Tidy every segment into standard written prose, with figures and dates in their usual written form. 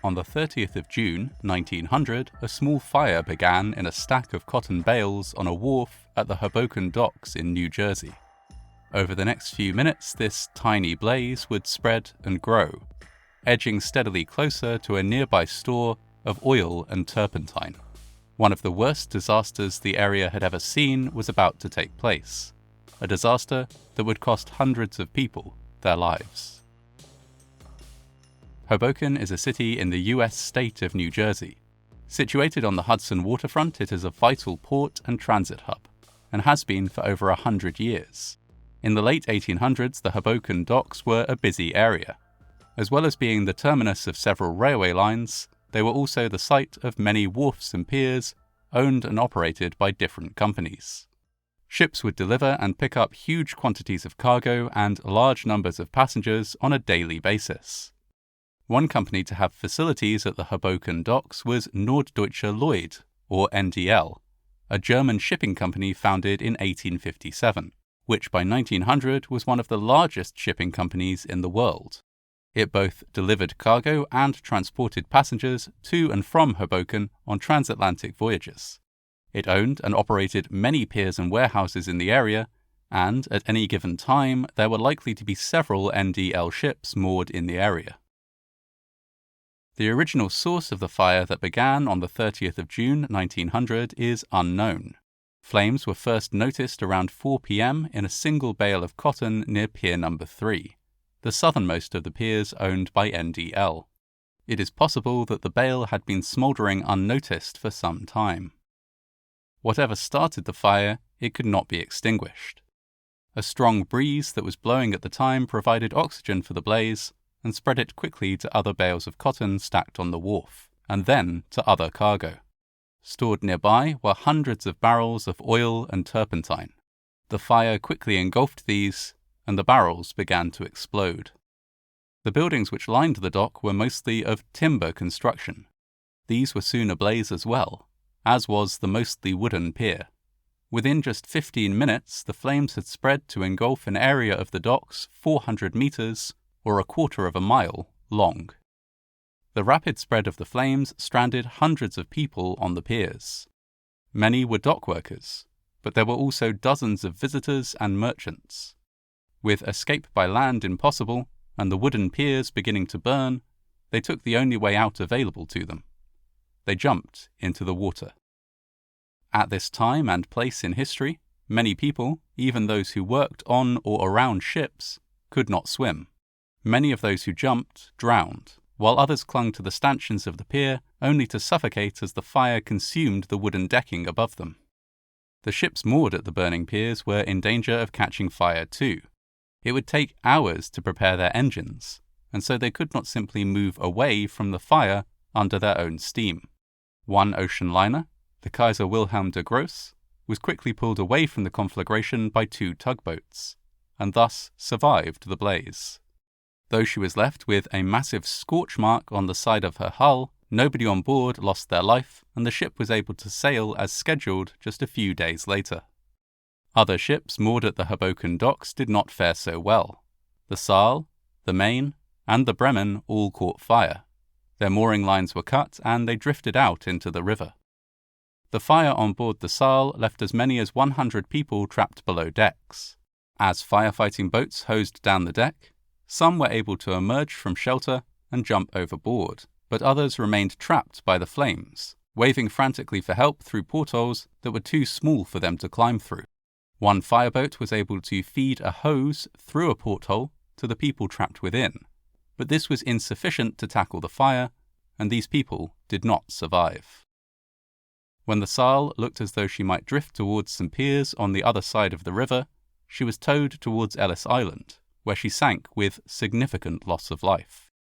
On the 30th of June, 1900, a small fire began in a stack of cotton bales on a wharf at the Hoboken Docks in New Jersey. Over the next few minutes, this tiny blaze would spread and grow, edging steadily closer to a nearby store of oil and turpentine. One of the worst disasters the area had ever seen was about to take place, a disaster that would cost hundreds of people their lives. Hoboken is a city in the US state of New Jersey. Situated on the Hudson waterfront, it is a vital port and transit hub, and has been for over 100 years. In the late 1800s, the Hoboken Docks were a busy area. As well as being the terminus of several railway lines, they were also the site of many wharfs and piers, owned and operated by different companies. Ships would deliver and pick up huge quantities of cargo and large numbers of passengers on a daily basis. One company to have facilities at the Hoboken Docks was Norddeutsche Lloyd, or NDL, a German shipping company founded in 1857, which by 1900 was one of the largest shipping companies in the world. It both delivered cargo and transported passengers to and from Hoboken on transatlantic voyages. It owned and operated many piers and warehouses in the area, and at any given time there were likely to be several NDL ships moored in the area. The original source of the fire that began on the 30th of June 1900 is unknown. Flames were first noticed around 4 p.m. in a single bale of cotton near Pier Number 3, the southernmost of the piers owned by NDL. It is possible that the bale had been smouldering unnoticed for some time. Whatever started the fire, it could not be extinguished. A strong breeze that was blowing at the time provided oxygen for the blaze, and spread it quickly to other bales of cotton stacked on the wharf, and then to other cargo. Stored nearby were hundreds of barrels of oil and turpentine. The fire quickly engulfed these, and the barrels began to explode. The buildings which lined the dock were mostly of timber construction. These were soon ablaze as well, as was the mostly wooden pier. Within just 15 minutes, the flames had spread to engulf an area of the docks 400 meters, or a quarter of a mile, long. The rapid spread of the flames stranded hundreds of people on the piers. Many were dock workers, but there were also dozens of visitors and merchants. With escape by land impossible, and the wooden piers beginning to burn, they took the only way out available to them. They jumped into the water. At this time and place in history, many people, even those who worked on or around ships, could not swim. Many of those who jumped drowned, while others clung to the stanchions of the pier only to suffocate as the fire consumed the wooden decking above them. The ships moored at the burning piers were in danger of catching fire too. It would take hours to prepare their engines, and so they could not simply move away from the fire under their own steam. One ocean liner, the Kaiser Wilhelm der Grosse, was quickly pulled away from the conflagration by 2 tugboats, and thus survived the blaze. Though she was left with a massive scorch mark on the side of her hull, nobody on board lost their life, and the ship was able to sail as scheduled just a few days later. Other ships moored at the Hoboken Docks did not fare so well. The Saal, the Maine, and the Bremen all caught fire. Their mooring lines were cut, and they drifted out into the river. The fire on board the Saal left as many as 100 people trapped below decks. As firefighting boats hosed down the deck, some were able to emerge from shelter and jump overboard, but others remained trapped by the flames, waving frantically for help through portholes that were too small for them to climb through. One fireboat was able to feed a hose through a porthole to the people trapped within, but this was insufficient to tackle the fire, and these people did not survive. When the Saal looked as though she might drift towards some piers on the other side of the river, she was towed towards Ellis Island, where she sank with significant loss of life.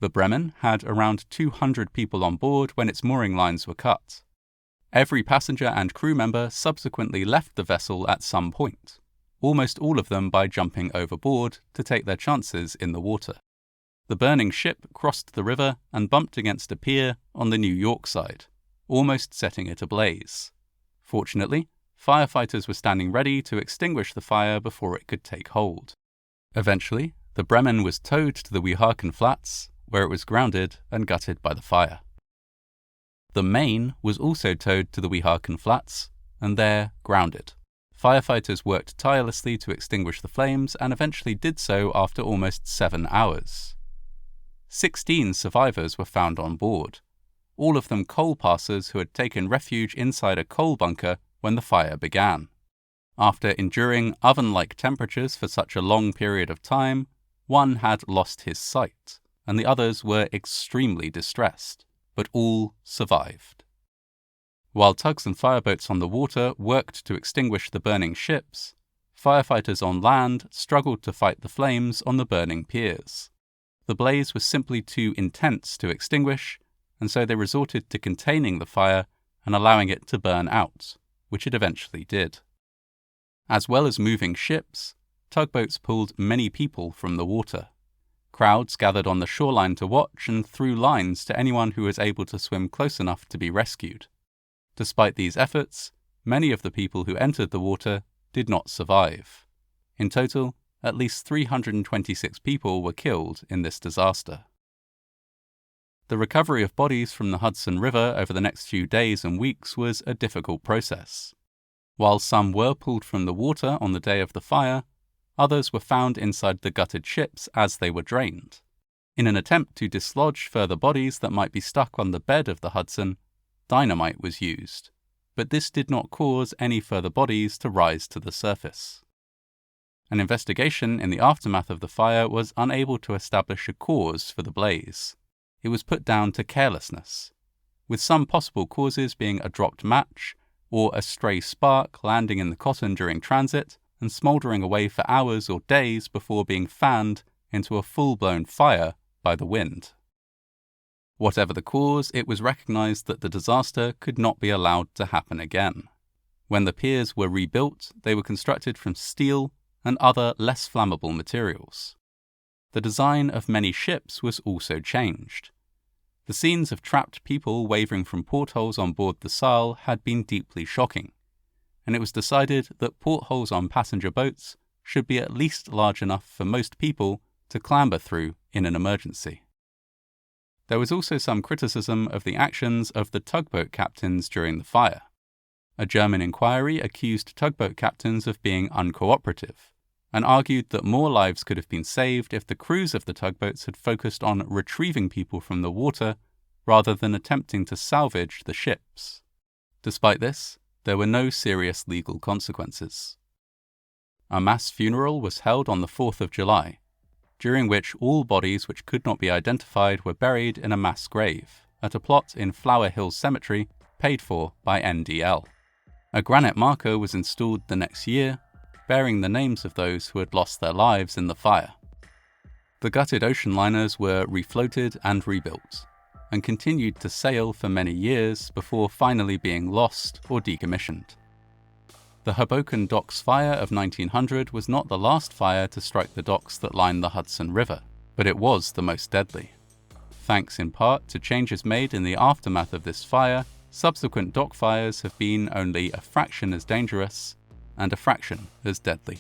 The Bremen had around 200 people on board when its mooring lines were cut. Every passenger and crew member subsequently left the vessel at some point, almost all of them by jumping overboard to take their chances in the water. The burning ship crossed the river and bumped against a pier on the New York side, almost setting it ablaze. Fortunately, firefighters were standing ready to extinguish the fire before it could take hold. Eventually, the Bremen was towed to the Weehawken Flats, where it was grounded and gutted by the fire. The Maine was also towed to the Weehawken Flats, and there grounded. Firefighters worked tirelessly to extinguish the flames and eventually did so after almost 7 hours. 16 survivors were found on board, all of them coal passers who had taken refuge inside a coal bunker when the fire began. After enduring oven-like temperatures for such a long period of time, one had lost his sight, and the others were extremely distressed, but all survived. While tugs and fireboats on the water worked to extinguish the burning ships, firefighters on land struggled to fight the flames on the burning piers. The blaze was simply too intense to extinguish, and so they resorted to containing the fire and allowing it to burn out, which it eventually did. As well as moving ships, tugboats pulled many people from the water. Crowds gathered on the shoreline to watch and threw lines to anyone who was able to swim close enough to be rescued. Despite these efforts, many of the people who entered the water did not survive. In total, at least 326 people were killed in this disaster. The recovery of bodies from the Hudson River over the next few days and weeks was a difficult process. While some were pulled from the water on the day of the fire, others were found inside the gutted ships as they were drained. In an attempt to dislodge further bodies that might be stuck on the bed of the Hudson, dynamite was used, but this did not cause any further bodies to rise to the surface. An investigation in the aftermath of the fire was unable to establish a cause for the blaze. It was put down to carelessness, with some possible causes being a dropped match or a stray spark landing in the cotton during transit and smouldering away for hours or days before being fanned into a full-blown fire by the wind. Whatever the cause, it was recognized that the disaster could not be allowed to happen again. When the piers were rebuilt, they were constructed from steel and other less flammable materials. The design of many ships was also changed. The scenes of trapped people wavering from portholes on board the Saal had been deeply shocking, and it was decided that portholes on passenger boats should be at least large enough for most people to clamber through in an emergency. There was also some criticism of the actions of the tugboat captains during the fire. A German inquiry accused tugboat captains of being uncooperative, and argued that more lives could have been saved if the crews of the tugboats had focused on retrieving people from the water rather than attempting to salvage the ships. Despite this, there were no serious legal consequences. A mass funeral was held on the 4th of July, during which all bodies which could not be identified were buried in a mass grave at a plot in Flower Hill Cemetery paid for by NDL. A granite marker was installed the next year, bearing the names of those who had lost their lives in the fire. The gutted ocean liners were refloated and rebuilt, and continued to sail for many years before finally being lost or decommissioned. The Hoboken Docks fire of 1900 was not the last fire to strike the docks that line the Hudson River, but it was the most deadly. Thanks in part to changes made in the aftermath of this fire, subsequent dock fires have been only a fraction as dangerous and a fraction as deadly.